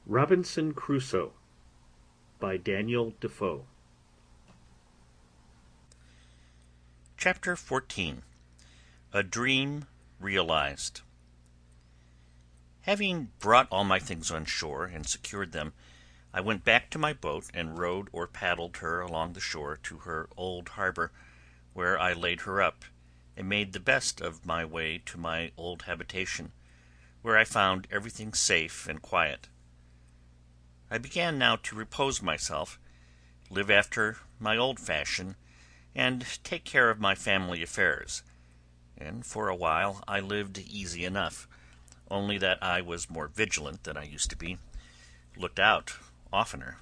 Robinson Crusoe by Daniel Defoe. Chapter 14. A Dream Realized. Having brought all my things on shore and secured them, I went back to my boat and rowed or paddled her along the shore to her old harbor, where I laid her up, and made the best of my way to my old habitation, where I found everything safe and quiet. I began now to repose myself, live after my old fashion, and take care of my family affairs, and for a while I lived easy enough, only that I was more vigilant than I used to be, looked out oftener,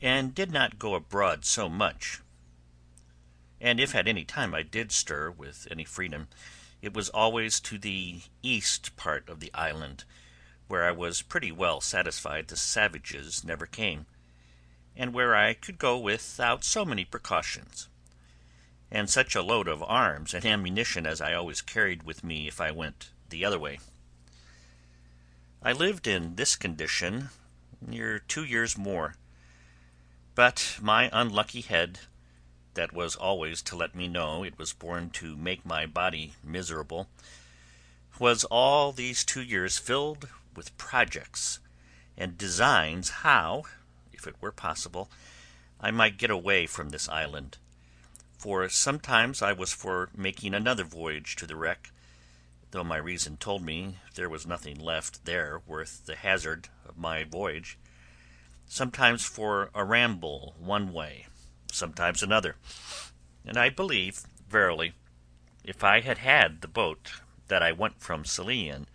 and did not go abroad so much. And if at any time I did stir with any freedom, it was always to the east part of the island, where I was pretty well satisfied the savages never came, and where I could go without so many precautions, and such a load of arms and ammunition as I always carried with me if I went the other way. I lived in this condition near 2 years more, but my unlucky head, that was always to let me know it was born to make my body miserable, was all these 2 years filled with projects and designs how, if it were possible, I might get away from this island, for sometimes I was for making another voyage to the wreck, though my reason told me there was nothing left there worth the hazard of my voyage, sometimes for a ramble one way, sometimes another, and I believe, verily, if I had had the boat that I went from Scilly in,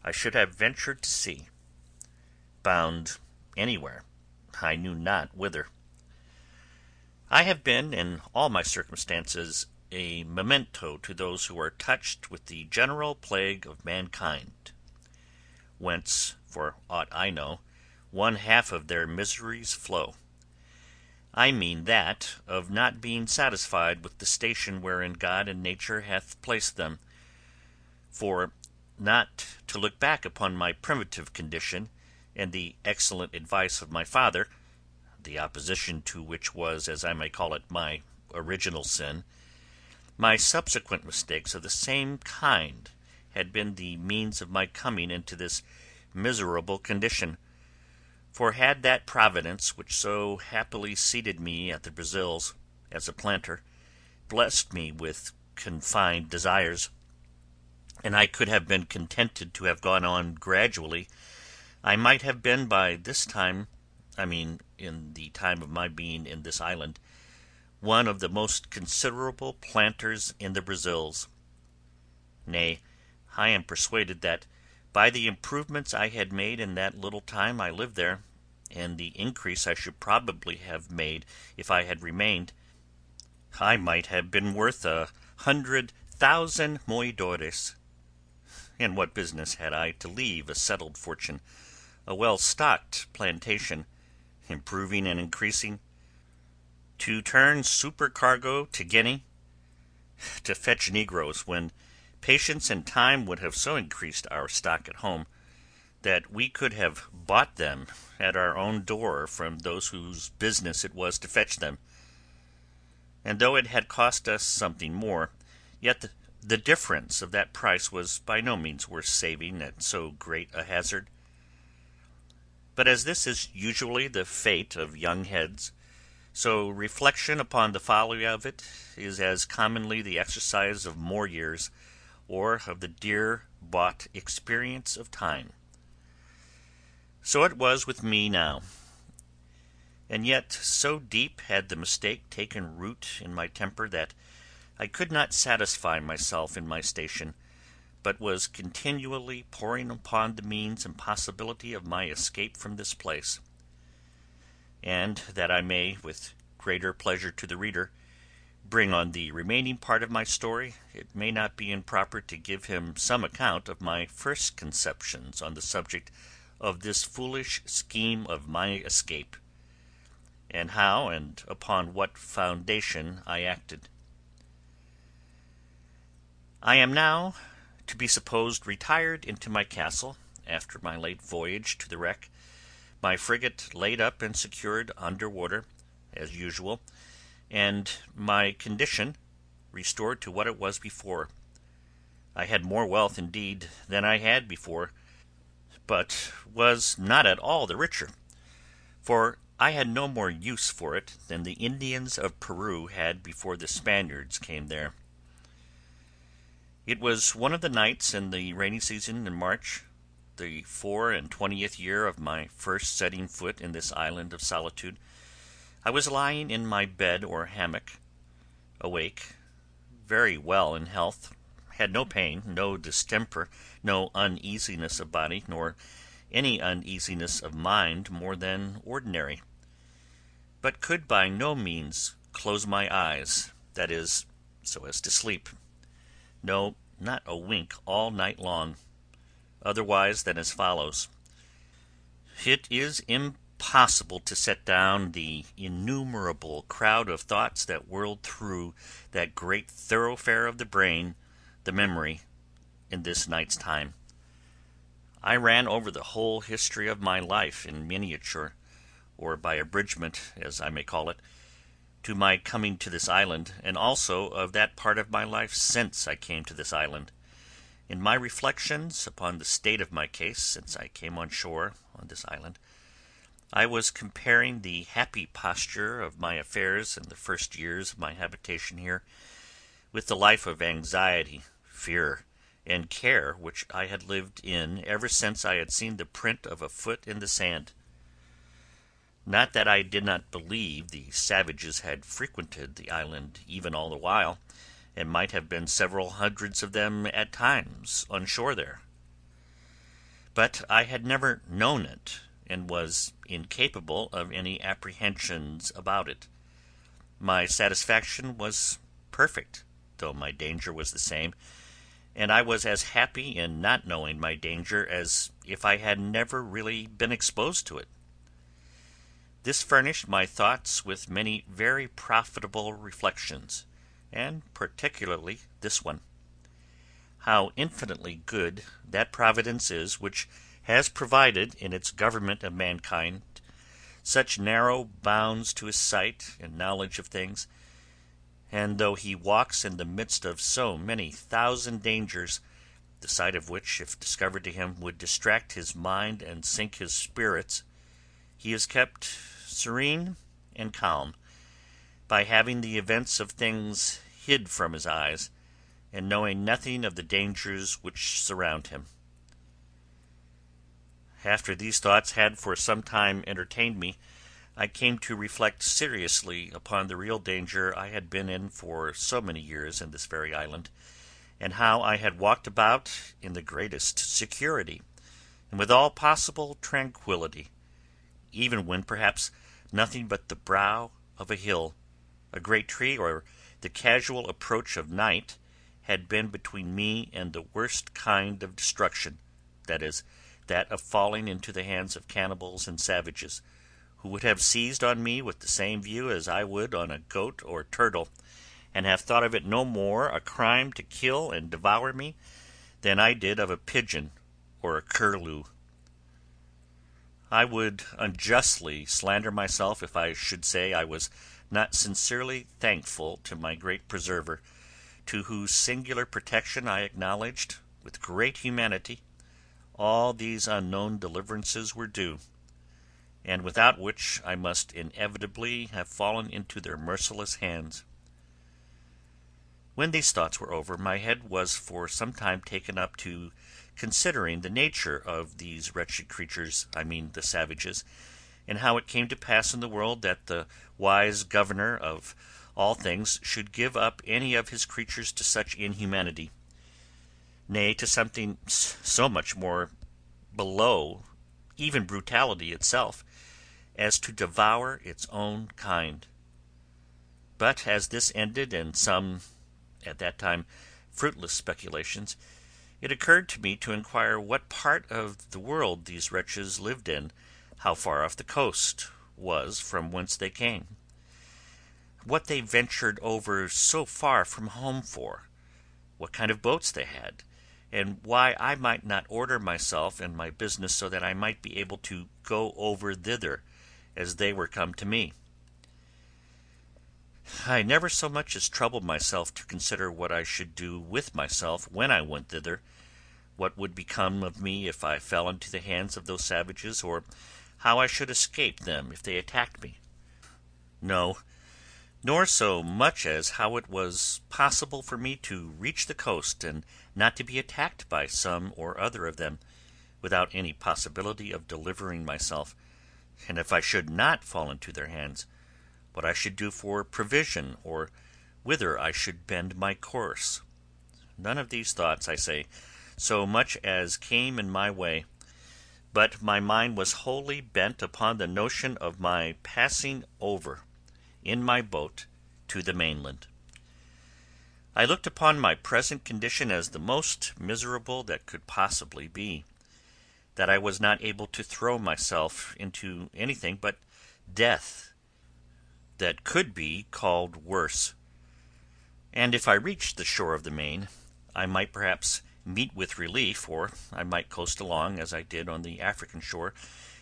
I should have ventured to sea, bound anywhere, I knew not whither. I have been, in all my circumstances, a memento to those who are touched with the general plague of mankind, whence, for aught I know, one half of their miseries flow. I mean that of not being satisfied with the station wherein God and nature hath placed them, for not to look back upon my primitive condition, and the excellent advice of my father, the opposition to which was, as I may call it, my original sin, my subsequent mistakes of the same kind had been the means of my coming into this miserable condition. For had that Providence which so happily seated me at the Brazils, as a planter, blessed me with confined desires, and I could have been contented to have gone on gradually, I might have been by this time, I mean in the time of my being in this island, one of the most considerable planters in the Brazils. Nay, I am persuaded that, by the improvements I had made in that little time I lived there, and the increase I should probably have made if I had remained, I might have been worth 100,000 moidores. And what business had I to leave a settled fortune, a well-stocked plantation, improving and increasing, to turn supercargo to Guinea, to fetch negroes, when patience and time would have so increased our stock at home, that we could have bought them at our own door from those whose business it was to fetch them? And though it had cost us something more, yet the difference of that price was by no means worth saving at so great a hazard. But as this is usually the fate of young heads, so reflection upon the folly of it is as commonly the exercise of more years, or of the dear bought experience of time. So it was with me now. And yet so deep had the mistake taken root in my temper that I could not satisfy myself in my station, but was continually poring upon the means and possibility of my escape from this place. And that I may, with greater pleasure to the reader, bring on the remaining part of my story, it may not be improper to give him some account of my first conceptions on the subject of this foolish scheme of my escape, and how and upon what foundation I acted. I am now to be supposed retired into my castle, after my late voyage to the wreck, my frigate laid up and secured under water, as usual, and my condition restored to what it was before. I had more wealth indeed than I had before, but was not at all the richer, for I had no more use for it than the Indians of Peru had before the Spaniards came there. It was one of the nights in the rainy season in March, the 24th year of my first setting foot in this island of solitude. I was lying in my bed or hammock, awake, very well in health, had no pain, no distemper, no uneasiness of body, nor any uneasiness of mind more than ordinary, but could by no means close my eyes, that is, so as to sleep. No, not a wink all night long, otherwise than as follows. It is impossible to set down the innumerable crowd of thoughts that whirled through that great thoroughfare of the brain, the memory, in this night's time. I ran over the whole history of my life in miniature, or by abridgment, as I may call it, to my coming to this island, and also of that part of my life since I came to this island. In my reflections upon the state of my case since I came on shore on this island, I was comparing the happy posture of my affairs in the first years of my habitation here with the life of anxiety, fear, and care which I had lived in ever since I had seen the print of a foot in the sand. Not that I did not believe the savages had frequented the island even all the while, and might have been several hundreds of them at times on shore there. But I had never known it, and was incapable of any apprehensions about it. My satisfaction was perfect, though my danger was the same, and I was as happy in not knowing my danger as if I had never really been exposed to it. This furnished my thoughts with many very profitable reflections, and particularly this one: how infinitely good that Providence is which has provided in its government of mankind such narrow bounds to his sight and knowledge of things, and though he walks in the midst of so many thousand dangers, the sight of which, if discovered to him, would distract his mind and sink his spirits, he is kept serene and calm by having the events of things hid from his eyes, and knowing nothing of the dangers which surround him. After these thoughts had for some time entertained me, I came to reflect seriously upon the real danger I had been in for so many years in this very island, and how I had walked about in the greatest security, and with all possible tranquillity, even when perhaps nothing but the brow of a hill, a great tree, or the casual approach of night had been between me and the worst kind of destruction, that is, that of falling into the hands of cannibals and savages, who would have seized on me with the same view as I would on a goat or turtle, and have thought of it no more a crime to kill and devour me than I did of a pigeon or a curlew. I would unjustly slander myself if I should say I was not sincerely thankful to my great preserver, to whose singular protection I acknowledged, with great humanity, all these unknown deliverances were due, and without which I must inevitably have fallen into their merciless hands. When these thoughts were over, my head was for some time taken up to considering the nature of these wretched creatures, I mean the savages, and how it came to pass in the world that the wise governor of all things should give up any of his creatures to such inhumanity, nay, to something so much more below even brutality itself, as to devour its own kind. But as this ended in some, at that time, fruitless speculations, it occurred to me to inquire what part of the world these wretches lived in, how far off the coast was from whence they came, what they ventured over so far from home for, what kind of boats they had, and why I might not order myself and my business so that I might be able to go over thither, as they were come to me. I never so much as troubled myself to consider what I should do with myself when I went thither, what would become of me if I fell into the hands of those savages, or how I should escape them if they attacked me. No, nor so much as how it was possible for me to reach the coast and not to be attacked by some or other of them, without any possibility of delivering myself, and if I should not fall into their hands, what I should do for provision, or whither I should bend my course. None of these thoughts, I say, so much as came in my way, but my mind was wholly bent upon the notion of my passing over in my boat to the mainland. I looked upon my present condition as the most miserable that could possibly be, that I was not able to throw myself into anything but death that could be called worse, and if I reached the shore of the main, I might perhaps meet with relief, or I might coast along, as I did on the African shore,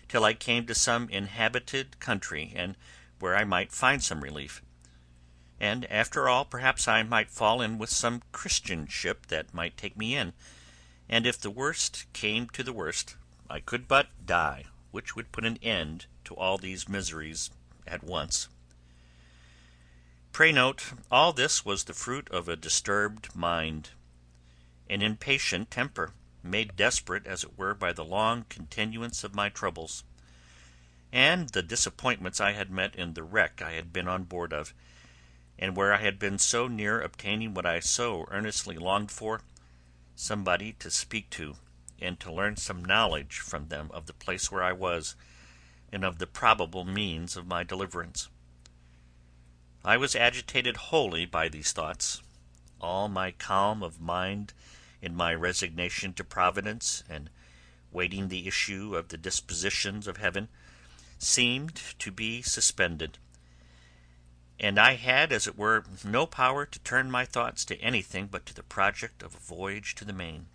till I came to some inhabited country, and where I might find some relief. And after all, perhaps I might fall in with some Christian ship that might take me in, and if the worst came to the worst, I could but die, which would put an end to all these miseries at once. Pray note, all this was the fruit of a disturbed mind, an impatient temper, made desperate, as it were, by the long continuance of my troubles, and the disappointments I had met in the wreck I had been on board of, and where I had been so near obtaining what I so earnestly longed for, somebody to speak to, and to learn some knowledge from them of the place where I was, and of the probable means of my deliverance. I was agitated wholly by these thoughts. All my calm of mind in my resignation to Providence, and waiting the issue of the dispositions of heaven, seemed to be suspended, and I had, as it were, no power to turn my thoughts to anything but to the project of a voyage to the main,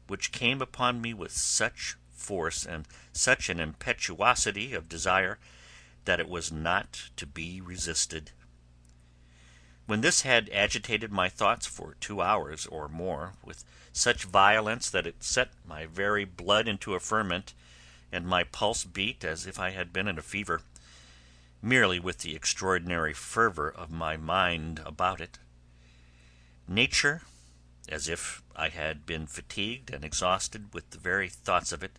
which came upon me with such force and such an impetuosity of desire that it was not to be resisted. When this had agitated my thoughts for 2 hours or more, with such violence that it set my very blood into a ferment, and my pulse beat as if I had been in a fever, merely with the extraordinary fervour of my mind about it, nature, as if I had been fatigued and exhausted with the very thoughts of it,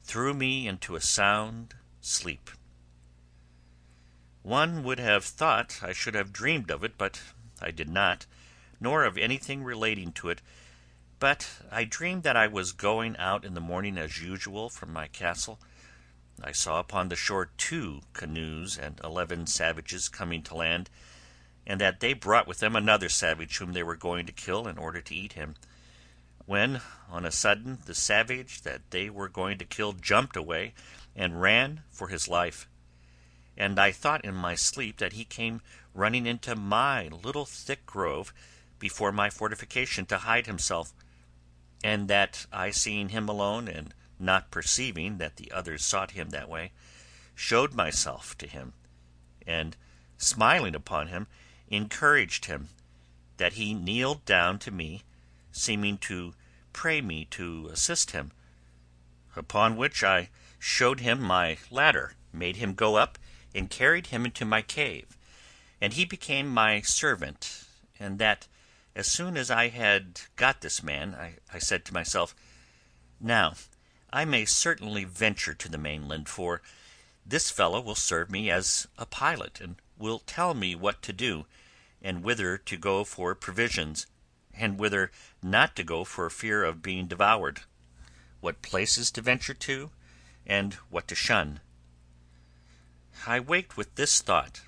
threw me into a sound sleep. One would have thought I should have dreamed of it, but I did not, nor of anything relating to it, but I dreamed that I was going out in the morning as usual from my castle. I saw upon the shore 2 canoes and 11 savages coming to land, and that they brought with them another savage whom they were going to kill in order to eat him, when on a sudden the savage that they were going to kill jumped away and ran for his life, and I thought in my sleep that he came running into my little thick grove before my fortification to hide himself, and that I, seeing him alone, and not perceiving that the others sought him that way, showed myself to him, and, smiling upon him, encouraged him, that he kneeled down to me, seeming to pray me to assist him, upon which I showed him my ladder, made him go up, and carried him into my cave, and he became my servant, and that as soon as I had got this man, I said to myself, now I may certainly venture to the mainland, for this fellow will serve me as a pilot, and will tell me what to do, and whither to go for provisions, and whither not to go for fear of being devoured, what places to venture to, and what to shun. I waked with this thought,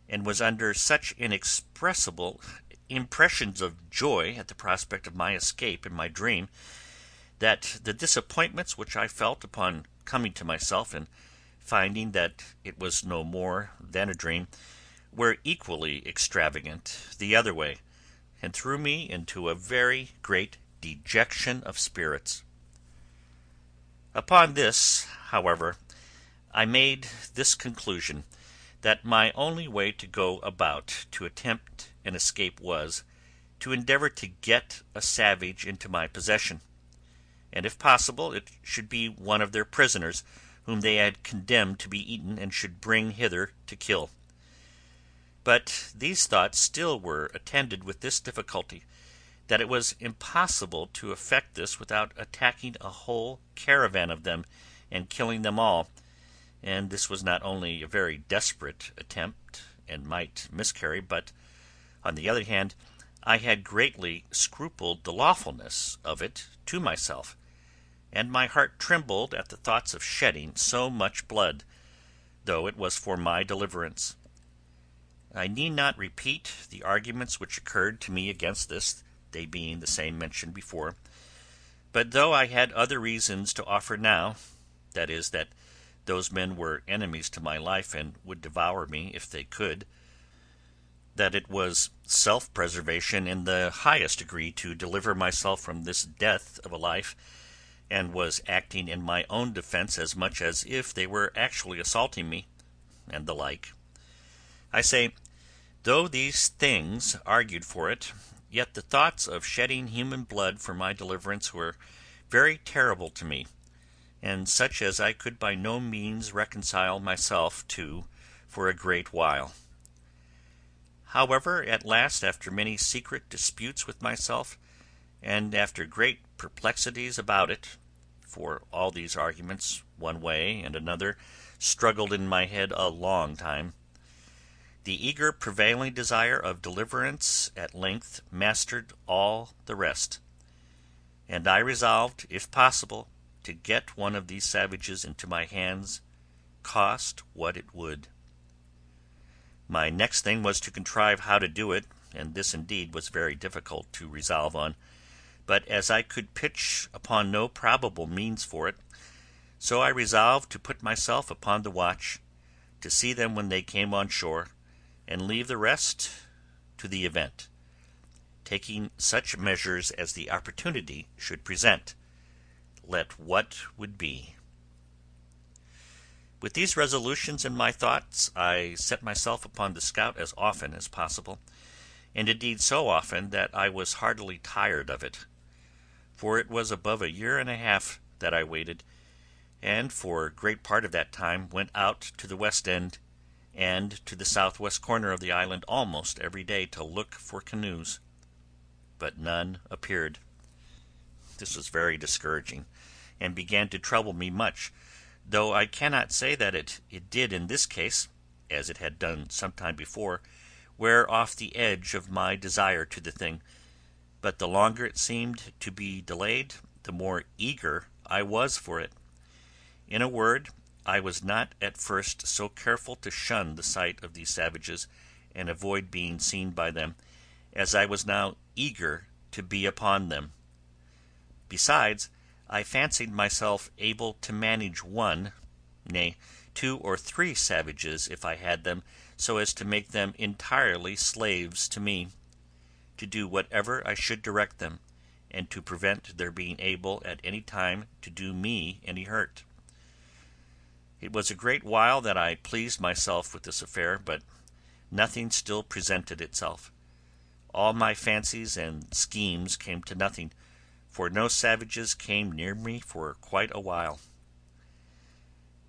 and was under such inexpressible impressions of joy at the prospect of my escape in my dream, that the disappointments which I felt upon coming to myself and finding that it was no more than a dream were equally extravagant the other way, and threw me into a very great dejection of spirits. Upon this, however, I made this conclusion, that my only way to go about to attempt an escape was, to endeavour to get a savage into my possession, and if possible it should be one of their prisoners whom they had condemned to be eaten, and should bring hither to kill. But these thoughts still were attended with this difficulty, that it was impossible to effect this without attacking a whole caravan of them and killing them all, and this was not only a very desperate attempt, and might miscarry, but, on the other hand, I had greatly scrupled the lawfulness of it to myself, and my heart trembled at the thoughts of shedding so much blood, though it was for my deliverance. I need not repeat the arguments which occurred to me against this, they being the same mentioned before, but though I had other reasons to offer now, that is, that those men were enemies to my life and would devour me if they could, that it was self-preservation in the highest degree to deliver myself from this death of a life, and was acting in my own defence as much as if they were actually assaulting me, and the like. I say, though these things argued for it, yet the thoughts of shedding human blood for my deliverance were very terrible to me, and such as I could by no means reconcile myself to for a great while. However, at last, after many secret disputes with myself, and after great perplexities about it, for all these arguments, one way and another, struggled in my head a long time, the eager prevailing desire of deliverance at length mastered all the rest, and I resolved, if possible, to get one of these savages into my hands, cost what it would. My next thing was to contrive how to do it, and this indeed was very difficult to resolve on, but as I could pitch upon no probable means for it, so I resolved to put myself upon the watch, to see them when they came on shore, and leave the rest to the event, taking such measures as the opportunity should present, let what would be. With these resolutions in my thoughts, I set myself upon the scout as often as possible, and indeed so often that I was heartily tired of it, for it was above a year and a half that I waited, and for a great part of that time went out to the west end and to the southwest corner of the island almost every day to look for canoes, but none appeared. This was very discouraging, and began to trouble me much, though I cannot say that it did in this case, as it had done some time before, wear off the edge of my desire to the thing, but the longer it seemed to be delayed, the more eager I was for it. In a word, I was not at first so careful to shun the sight of these savages and avoid being seen by them, as I was now eager to be upon them. Besides, I fancied myself able to manage one, nay, 2 or 3 savages if I had them, so as to make them entirely slaves to me, to do whatever I should direct them, and to prevent their being able at any time to do me any hurt. It was a great while that I pleased myself with this affair, but nothing still presented itself. All my fancies and schemes came to nothing, for no savages came near me for quite a while.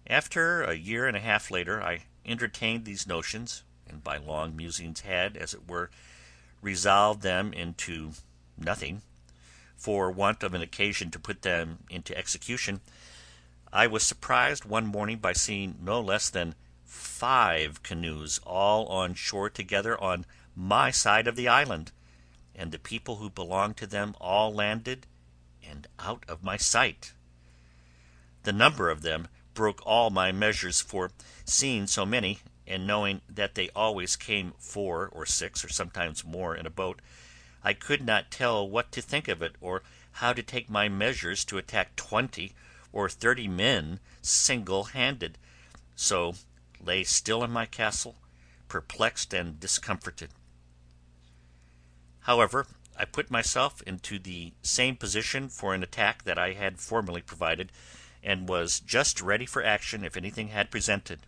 After a year and a half later, I entertained these notions, and by long musings had, as it were, resolved them into nothing, for want of an occasion to put them into execution. I was surprised one morning by seeing no less than 5 canoes all on shore together on my side of the island, and the people who belonged to them all landed and out of my sight. The number of them broke all my measures, for seeing so many, and knowing that they always came 4 or 6 or sometimes more in a boat, I could not tell what to think of it, or how to take my measures to attack 20 or 30 men single-handed, so lay still in my castle, perplexed and discomforted. However, I put myself into the same position for an attack that I had formerly provided, and was just ready for action if anything had presented.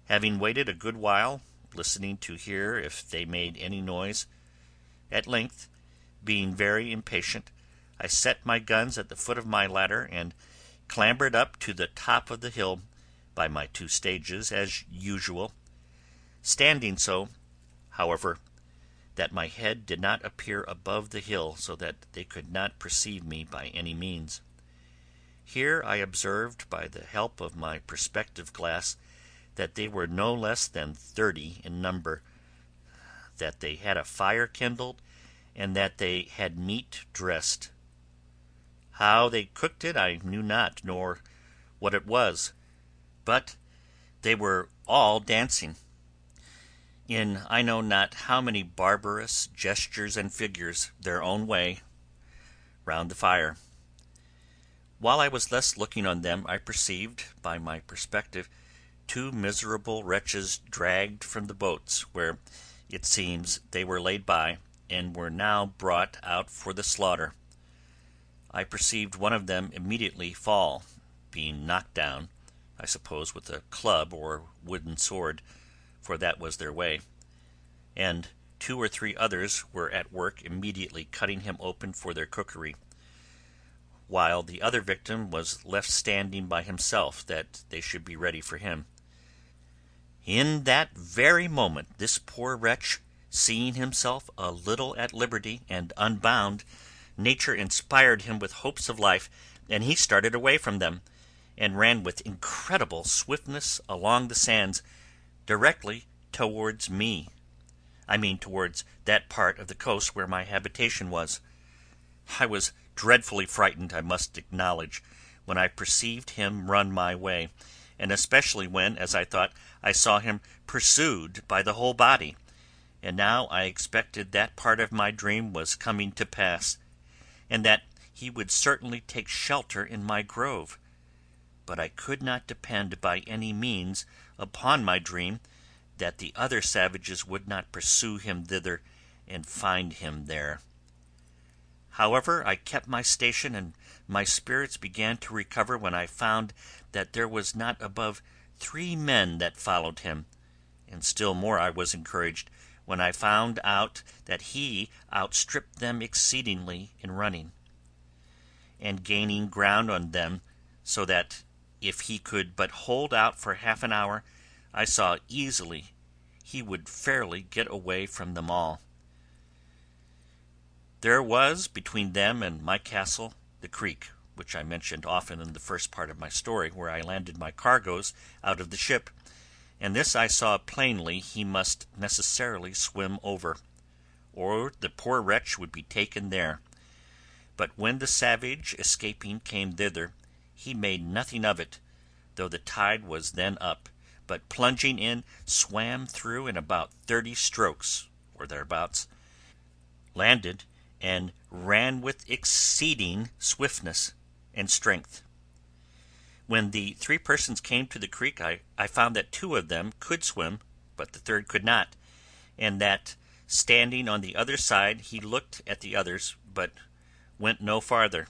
Having waited a good while, listening to hear if they made any noise, at length, being very impatient, I set my guns at the foot of my ladder and clambered up to the top of the hill by my 2 stages as usual, standing so, however, that my head did not appear above the hill so that they could not perceive me by any means. Here I observed by the help of my perspective glass that they were no less than 30 in number, that they had a fire kindled, and that they had meat dressed. How they cooked it I knew not, nor what it was, but they were all dancing, in I know not how many barbarous gestures and figures, their own way, round the fire. While I was thus looking on them, I perceived, by my perspective, 2 miserable wretches dragged from the boats, where, it seems, they were laid by, and were now brought out for the slaughter. I perceived one of them immediately fall, being knocked down, I suppose with a club or wooden sword, for that was their way, and 2 or 3 others were at work immediately cutting him open for their cookery, while the other victim was left standing by himself, that they should be ready for him. In that very moment this poor wretch, seeing himself a little at liberty and unbound, nature inspired him with hopes of life, and he started away from them, and ran with incredible swiftness along the sands, directly towards me. I mean towards that part of the coast where my habitation was. I was dreadfully frightened, I must acknowledge, when I perceived him run my way, and especially when, as I thought, I saw him pursued by the whole body, and now I expected that part of my dream was coming to pass, and that he would certainly take shelter in my grove. But I could not depend by any means upon my dream that the other savages would not pursue him thither and find him there. However, I kept my station, and my spirits began to recover when I found that there was not above 3 men that followed him, and still more I was encouraged when I found out that he outstripped them exceedingly in running, and gaining ground on them, so that if he could but hold out for half an hour, I saw easily he would fairly get away from them all. There was between them and my castle the creek, which I mentioned often in the first part of my story, where I landed my cargoes out of the ship, and this I saw plainly he must necessarily swim over, or the poor wretch would be taken there. But when the savage escaping came thither, he made nothing of it, though the tide was then up, but plunging in, swam through in about 30 strokes, or thereabouts, landed, and ran with exceeding swiftness and strength. When the 3 persons came to the creek, I found that 2 of them could swim, but the third could not, and that, standing on the other side, he looked at the others, but went no farther,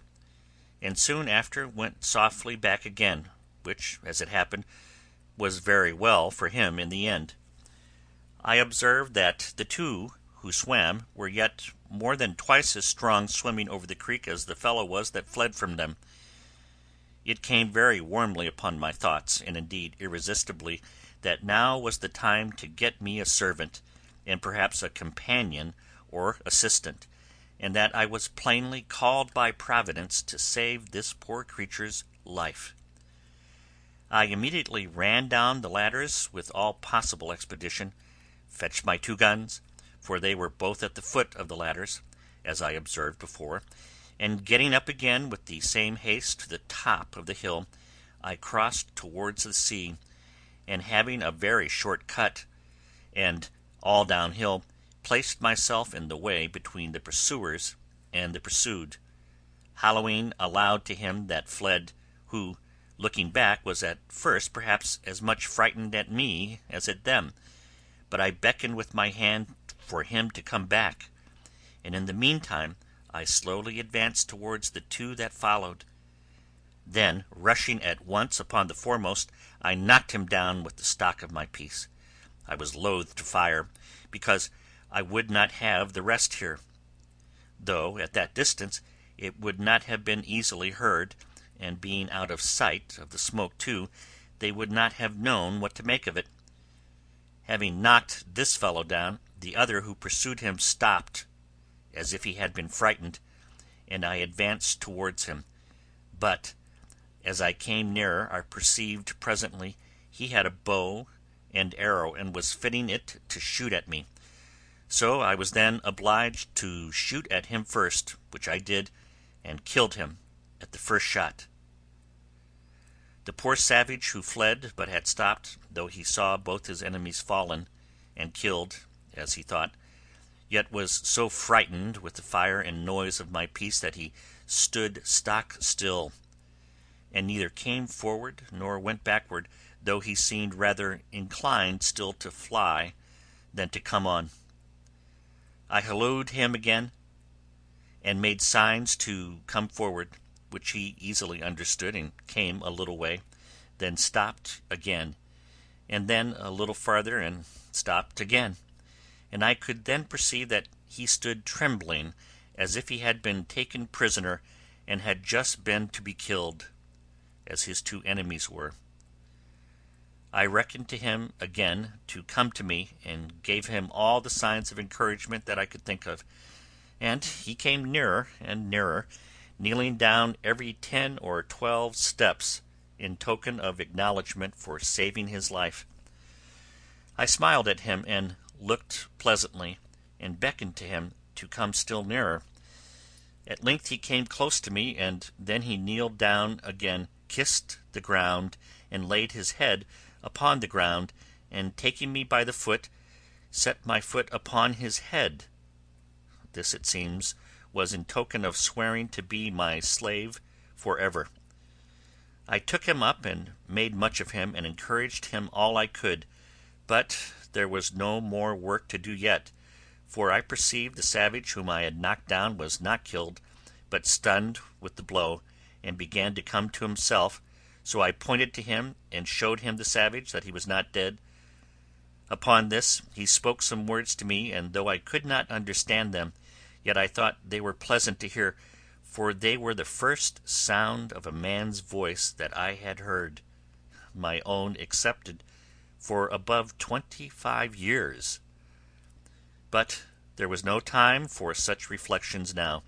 and soon after went softly back again, which, as it happened, was very well for him in the end. I observed that the 2 who swam were yet more than twice as strong swimming over the creek as the fellow was that fled from them. It came very warmly upon my thoughts, and indeed irresistibly, that now was the time to get me a servant, and perhaps a companion or assistant, and that I was plainly called by Providence to save this poor creature's life. I immediately ran down the ladders with all possible expedition, fetched my 2 guns, for they were both at the foot of the ladders, as I observed before, and getting up again with the same haste to the top of the hill, I crossed towards the sea, and having a very short cut, and all downhill, placed myself in the way between the pursuers and the pursued, hallooing aloud to him that fled, who, looking back, was at first perhaps as much frightened at me as at them, but I beckoned with my hand for him to come back, and in the meantime I slowly advanced towards the two that followed. Then, rushing at once upon the foremost, I knocked him down with the stock of my piece. I was loath to fire, because I would not have the rest hear, though at that distance it would not have been easily heard, and being out of sight of the smoke too, they would not have known what to make of it. Having knocked this fellow down, the other who pursued him stopped, as if he had been frightened, and I advanced towards him. But as I came nearer I perceived presently he had a bow and arrow and was fitting it to shoot at me. So I was then obliged to shoot at him first, which I did, and killed him at the first shot. The poor savage who fled but had stopped, though he saw both his enemies fallen and killed, as he thought, yet was so frightened with the fire and noise of my piece that he stood stock still, and neither came forward nor went backward, though he seemed rather inclined still to fly than to come on. I hallooed him again, and made signs to come forward, which he easily understood and came a little way, then stopped again, and then a little farther and stopped again, and I could then perceive that he stood trembling as if he had been taken prisoner and had just been to be killed, as his two enemies were. I beckoned to him again to come to me, and gave him all the signs of encouragement that I could think of, and he came nearer and nearer, kneeling down every 10 or 12 steps in token of acknowledgment for saving his life. I smiled at him and looked pleasantly, and beckoned to him to come still nearer. At length he came close to me, and then he kneeled down again, kissed the ground, and laid his head upon the ground, and taking me by the foot, set my foot upon his head. This, it seems, was in token of swearing to be my slave for ever. I took him up and made much of him, and encouraged him all I could, but there was no more work to do yet, for I perceived the savage whom I had knocked down was not killed, but stunned with the blow, and began to come to himself, so I pointed to him and showed him the savage that he was not dead. Upon this he spoke some words to me, and though I could not understand them, yet I thought they were pleasant to hear, for they were the first sound of a man's voice that I had heard, my own excepted, for above 25 years. But there was no time for such reflections now.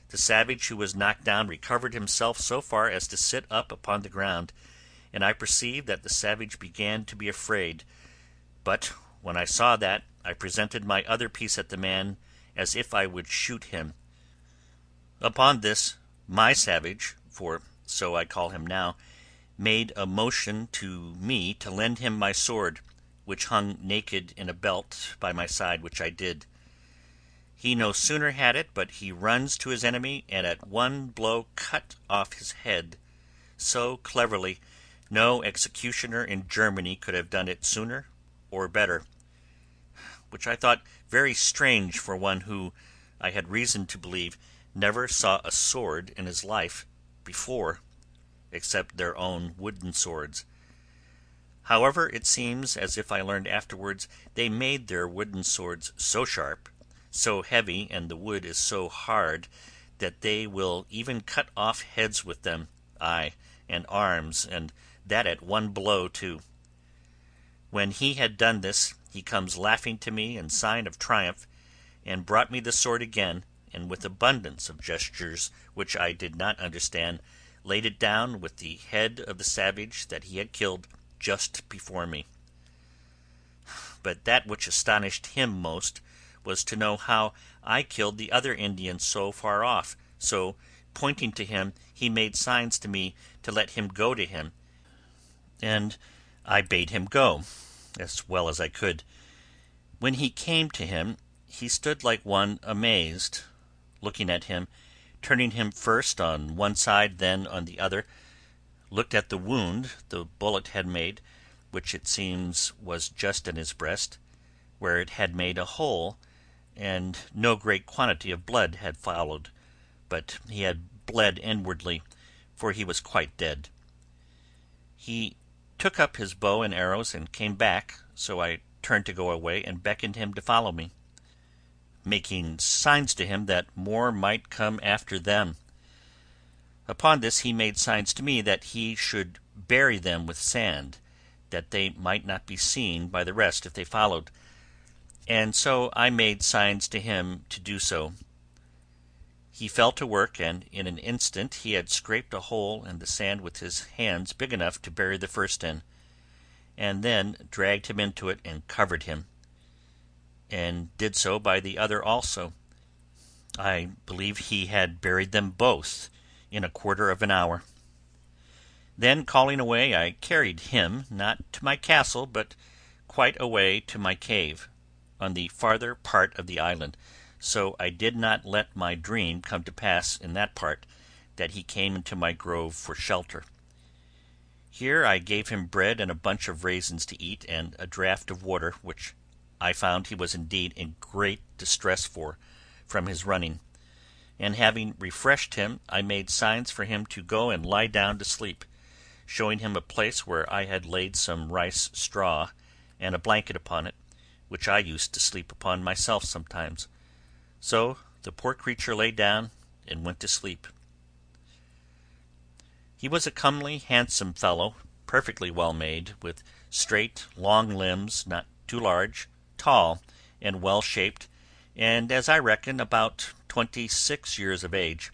The savage who was knocked down recovered himself so far as to sit up upon the ground, and I perceived that the savage began to be afraid. But when I saw that, I presented my other piece at the man as if I would shoot him. Upon this, my savage, for so I call him now, made a motion to me to lend him my sword, which hung naked in a belt by my side, which I did. He no sooner had it but he runs to his enemy, and at one blow cut off his head so cleverly no executioner in Germany could have done it sooner or better, which I thought very strange for one who, I had reason to believe, never saw a sword in his life before, except their own wooden swords. However, it seems, as if I learned afterwards, they made their wooden swords so sharp, so heavy, and the wood is so hard, that they will even cut off heads with them, ay, and arms, and that at one blow too. When he had done this, he comes laughing to me in sign of triumph, and brought me the sword again, and with abundance of gestures which I did not understand, laid it down with the head of the savage that he had killed just before me. But that which astonished him most was to know how I killed the other Indian so far off, so, pointing to him, he made signs to me to let him go to him, and I bade him go, as well as I could. When he came to him, he stood like one amazed, looking at him, turning him first on one side, then on the other, looked at the wound the bullet had made, which it seems was just in his breast, where it had made a hole, and no great quantity of blood had followed, but he had bled inwardly, for he was quite dead. He took up his bow and arrows and came back, so I turned to go away and beckoned him to follow me, making signs to him that more might come after them. Upon this he made signs to me that he should bury them with sand, that they might not be seen by the rest if they followed, and so I made signs to him to do so. He fell to work, and in an instant he had scraped a hole in the sand with his hands big enough to bury the first in, and then dragged him into it and covered him, and did so by the other also. I believe he had buried them both in a quarter of an hour. Then calling away, I carried him, not to my castle, but quite away to my cave, on the farther part of the island, so I did not let my dream come to pass in that part, that he came into my grove for shelter. Here I gave him bread and a bunch of raisins to eat, and a draught of water, which I found he was indeed in great distress for, from his running, and having refreshed him, I made signs for him to go and lie down to sleep, showing him a place where I had laid some rice straw and a blanket upon it, which I used to sleep upon myself sometimes. So the poor creature lay down and went to sleep. He was a comely, handsome fellow, perfectly well made, with straight, long limbs, not too large, tall, and well shaped, and, as I reckon, about 26 years of age.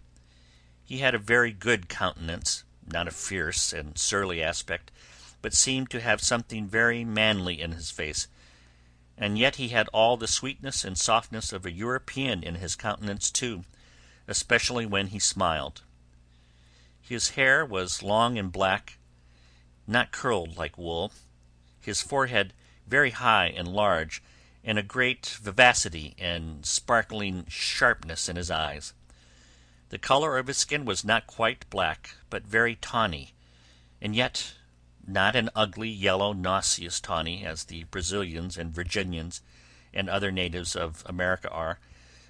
He had a very good countenance, not a fierce and surly aspect, but seemed to have something very manly in his face, and yet he had all the sweetness and softness of a European in his countenance too, especially when he smiled. His hair was long and black, not curled like wool, his forehead very high and large, and a great vivacity and sparkling sharpness in his eyes. The colour of his skin was not quite black, but very tawny, and yet not an ugly yellow nauseous tawny as the Brazilians and Virginians and other natives of America are,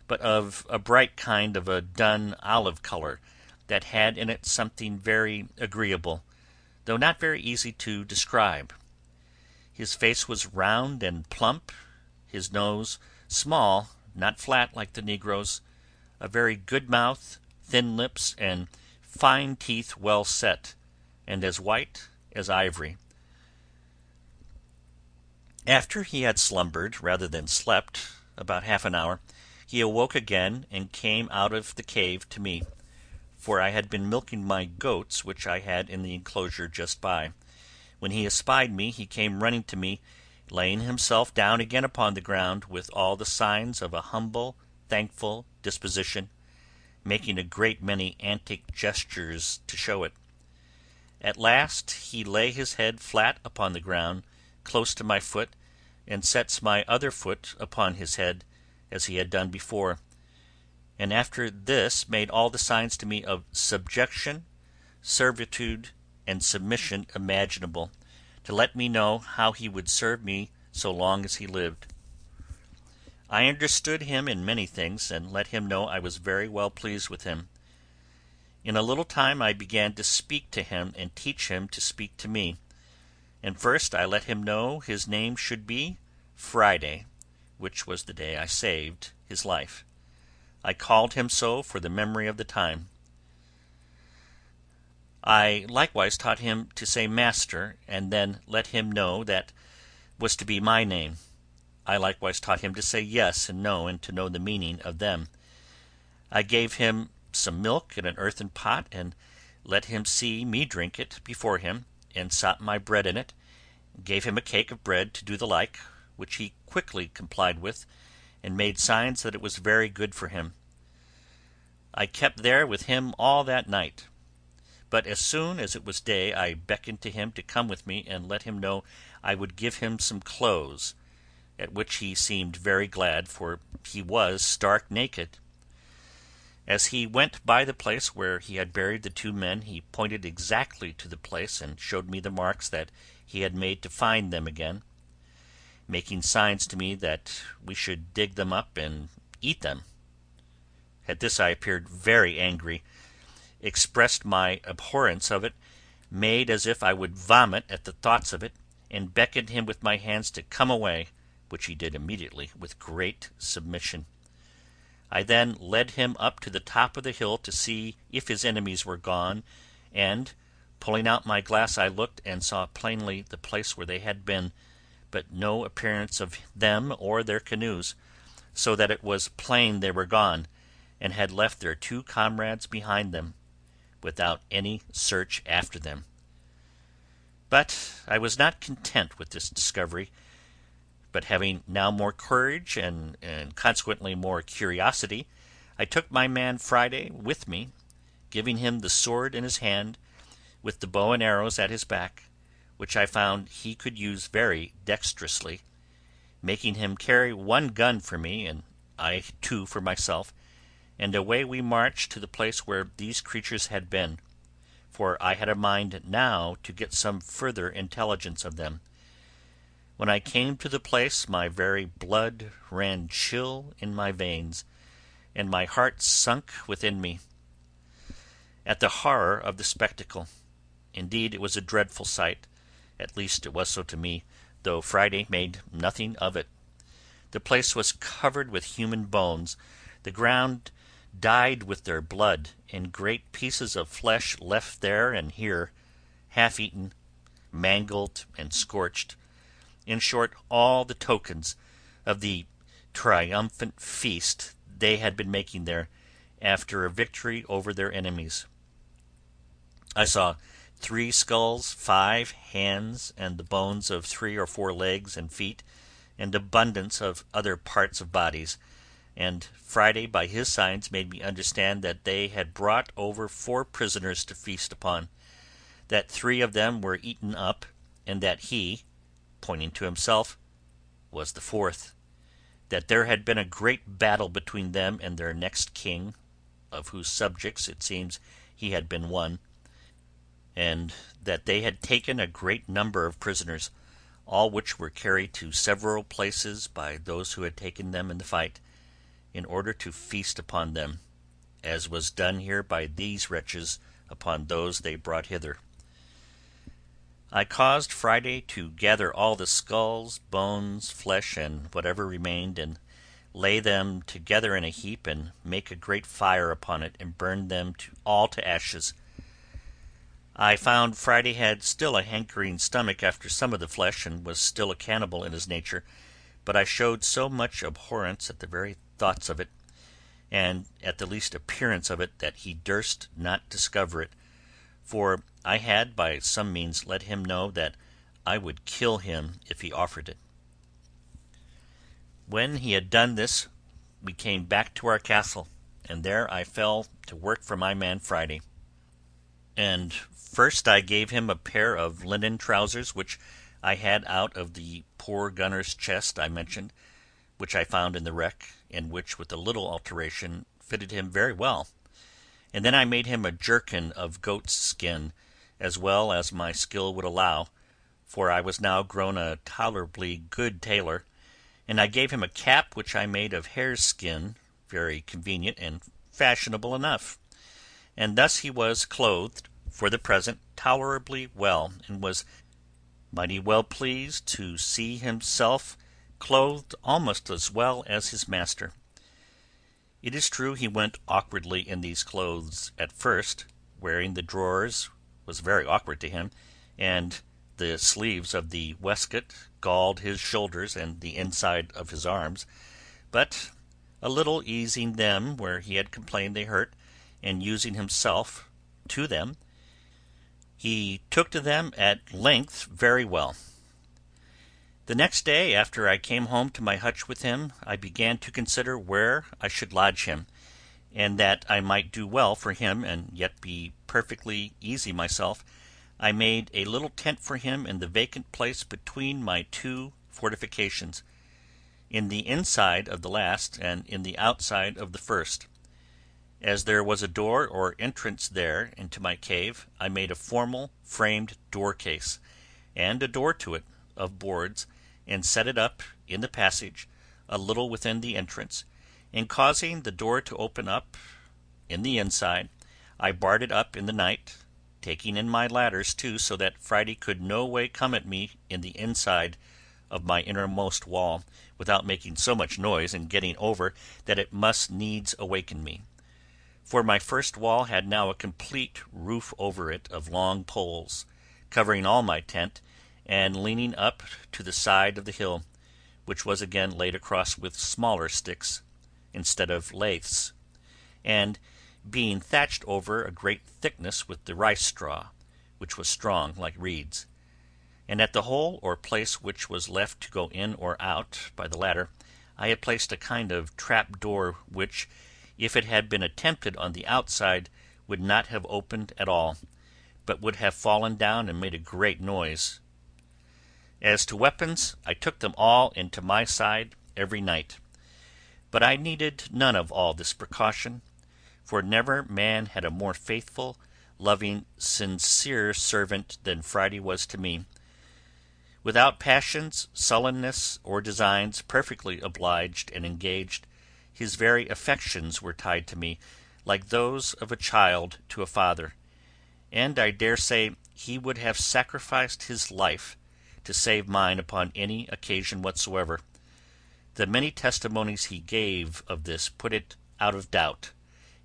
but of a bright kind of a dun olive colour that had in it something very agreeable, though not very easy to describe. His face was round and plump, his nose small, not flat like the negroes, a very good mouth, thin lips, and fine teeth well set, and as white as ivory. After he had slumbered rather than slept about half an hour, he awoke again and came out of the cave to me, for I had been milking my goats which I had in the enclosure just by. When he espied me, he came running to me, laying himself down again upon the ground, with all the signs of a humble, thankful disposition, making a great many antic gestures to show it. At last he lay his head flat upon the ground, close to my foot, and sets my other foot upon his head, as he had done before, and after this made all the signs to me of subjection, servitude, and submission imaginable, to let me know how he would serve me so long as he lived. I understood him in many things, and let him know I was very well pleased with him. In a little time I began to speak to him and teach him to speak to me, and first I let him know his name should be Friday, which was the day I saved his life. I called him so for the memory of the time. I likewise taught him to say master, and then let him know that was to be my name. I likewise taught him to say yes and no, and to know the meaning of them. I gave him some milk in an earthen pot, and let him see me drink it before him, and sop my bread in it, gave him a cake of bread to do the like, which he quickly complied with, and made signs that it was very good for him. I kept there with him all that night, but as soon as it was day I beckoned to him to come with me, and let him know I would give him some clothes, at which he seemed very glad, for he was stark naked. As he went by the place where he had buried the two men, he pointed exactly to the place and showed me the marks that he had made to find them again, making signs to me that we should dig them up and eat them. At this I appeared very angry, expressed my abhorrence of it, made as if I would vomit at the thoughts of it, and beckoned him with my hands to come away, which he did immediately with great submission. I then led him up to the top of the hill to see if his enemies were gone, and, pulling out my glass, I looked and saw plainly the place where they had been, but no appearance of them or their canoes, so that it was plain they were gone, and had left their 2 comrades behind them, without any search after them. But I was not content with this discovery, but having now more courage and consequently more curiosity, I took my man Friday with me, giving him the sword in his hand, with the bow and arrows at his back, which I found he could use very dexterously, making him carry 1 gun for me, and I 2 for myself, and away we marched to the place where these creatures had been, for I had a mind now to get some further intelligence of them. When I came to the place my very blood ran chill in my veins, and my heart sunk within me, at the horror of the spectacle. Indeed, it was a dreadful sight, at least it was so to me, though Friday made nothing of it. The place was covered with human bones, the ground dyed with their blood, and great pieces of flesh left there and here, half-eaten, mangled, and scorched. In short, all the tokens of the triumphant feast they had been making there, after a victory over their enemies. I saw 3 skulls, 5 hands, and the bones of 3 or 4 legs and feet, and abundance of other parts of bodies, and Friday by his signs made me understand that they had brought over 4 prisoners to feast upon, that 3 of them were eaten up, and that he, pointing to himself, was the 4th, that there had been a great battle between them and their next king, of whose subjects it seems he had been one, and that they had taken a great number of prisoners, all which were carried to several places by those who had taken them in the fight, in order to feast upon them, as was done here by these wretches upon those they brought hither. I caused Friday to gather all the skulls, bones, flesh, and whatever remained, and lay them together in a heap, and make a great fire upon it, and burn them all to ashes. I found Friday had still a hankering stomach after some of the flesh, and was still a cannibal in his nature, but I showed so much abhorrence at the very thoughts of it, and at the least appearance of it, that he durst not discover it, for I had by some means let him know that I would kill him if he offered it. When he had done this, we came back to our castle, and there I fell to work for my man Friday. And first I gave him a pair of linen trousers, which I had out of the poor gunner's chest I mentioned, which I found in the wreck, and which, with a little alteration, fitted him very well. And then I made him a jerkin of goat's skin, as well as my skill would allow, for I was now grown a tolerably good tailor, and I gave him a cap which I made of hare's skin, very convenient and fashionable enough. And thus he was clothed, for the present, tolerably well, and was mighty well pleased to see himself clothed almost as well as his master. It is true he went awkwardly in these clothes at first, wearing the drawers was very awkward to him, and the sleeves of the waistcoat galled his shoulders and the inside of his arms, but a little easing them where he had complained they hurt, and using himself to them, he took to them at length very well. The next day after I came home to my hutch with him, I began to consider where I should lodge him, and that I might do well for him and yet be perfectly easy myself, I made a little tent for him in the vacant place between my 2 fortifications, in the inside of the last and in the outside of the first. As there was a door or entrance there into my cave, I made a formal framed door case, and a door to it, of boards, and set it up in the passage, a little within the entrance, and causing the door to open up in the inside, I barred it up in the night, taking in my ladders too, so that Friday could no way come at me in the inside of my innermost wall, without making so much noise and getting over that it must needs awaken me. For my first wall had now a complete roof over it of long poles, covering all my tent, and leaning up to the side of the hill, which was again laid across with smaller sticks instead of laths, and being thatched over a great thickness with the rice straw, which was strong like reeds. And at the hole or place which was left to go in or out by the ladder, I had placed a kind of trap door which, if it had been attempted on the outside, would not have opened at all, but would have fallen down and made a great noise. As to weapons, I took them all into my side every night. But I needed none of all this precaution, for never man had a more faithful, loving, sincere servant than Friday was to me. Without passions, sullenness, or designs, perfectly obliged and engaged, his very affections were tied to me, like those of a child to a father, and I dare say he would have sacrificed his life to save mine upon any occasion whatsoever. The many testimonies he gave of this put it out of doubt,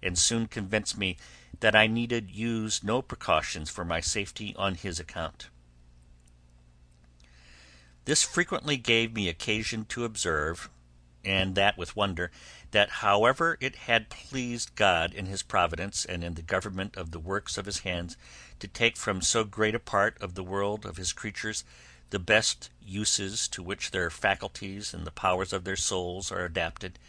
and soon convinced me that I needed use no precautions for my safety on his account. This frequently gave me occasion to observe, and that with wonder, that however it had pleased God in his providence and in the government of the works of his hands to take from so great a part of the world of his creatures the best uses to which their faculties and the powers of their souls are adapted,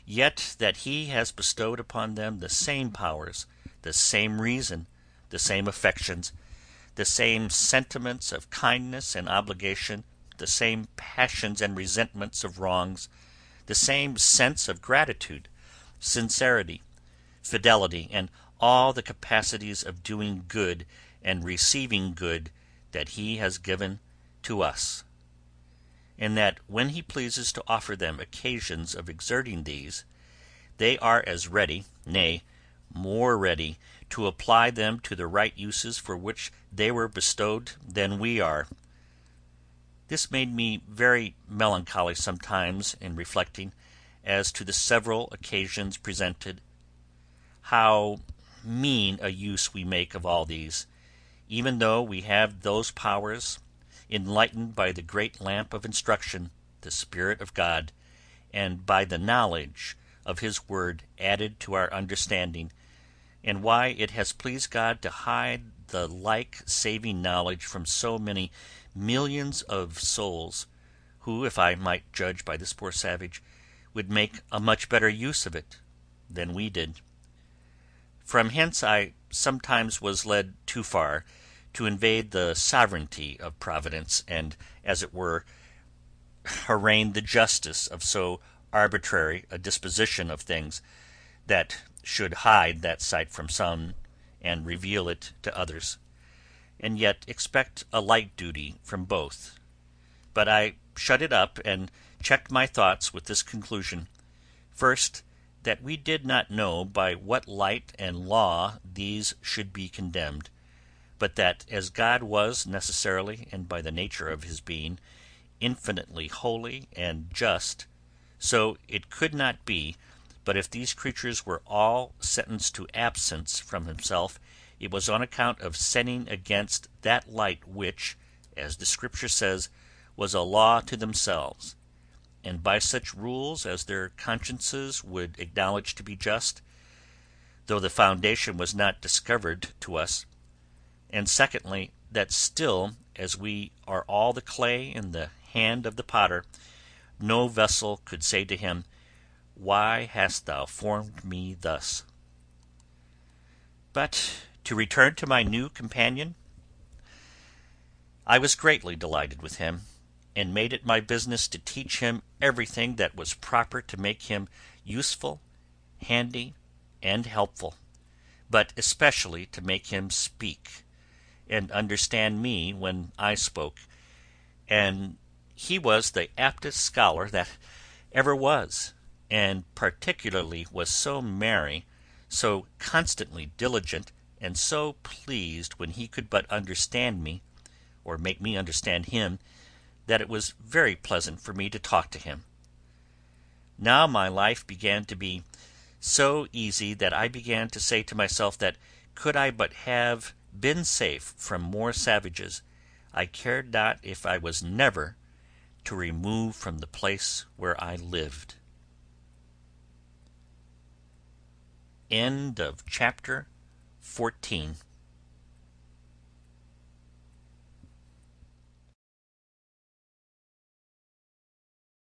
yet that he has bestowed upon them the same powers, the same reason, the same affections, the same sentiments of kindness and obligation, the same passions and resentments of wrongs, the same sense of gratitude, sincerity, fidelity, and all the capacities of doing good and receiving good that he has given to us, and that when he pleases to offer them occasions of exerting these, they are as ready, nay, more ready, to apply them to the right uses for which they were bestowed than we are. This made me very melancholy sometimes in reflecting, as to the several occasions presented, how mean a use we make of all these, even though we have those powers, enlightened by the great lamp of instruction, the Spirit of God, and by the knowledge of his word added to our understanding, and why it has pleased God to hide the like saving knowledge from so many millions of souls, who, if I might judge by this poor savage, would make a much better use of it than we did. From hence I sometimes was led too far to invade the sovereignty of Providence, and, as it were, arraign the justice of so arbitrary a disposition of things, that should hide that sight from some, and reveal it to others, and yet expect a like duty from both. But I shut it up, and checked my thoughts with this conclusion: first, that we did not know by what light and law these should be condemned, but that as God was necessarily, and by the nature of his being, infinitely holy and just, so it could not be, but if these creatures were all sentenced to absence from himself, it was on account of sinning against that light which, as the Scripture says, was a law to themselves, and by such rules as their consciences would acknowledge to be just, though the foundation was not discovered to us; and secondly, that still, as we are all the clay in the hand of the potter, no vessel could say to him, "Why hast thou formed me thus?" But to return to my new companion. I was greatly delighted with him, and made it my business to teach him everything that was proper to make him useful, handy, and helpful, but especially to make him speak, and understand me when I spoke, and he was the aptest scholar that ever was, and particularly was so merry, so constantly diligent, and so pleased when he could but understand me, or make me understand him, that it was very pleasant for me to talk to him. Now my life began to be so easy that I began to say to myself that could I but have been safe from more savages, I cared not if I was never to remove from the place where I lived. End of chapter 14.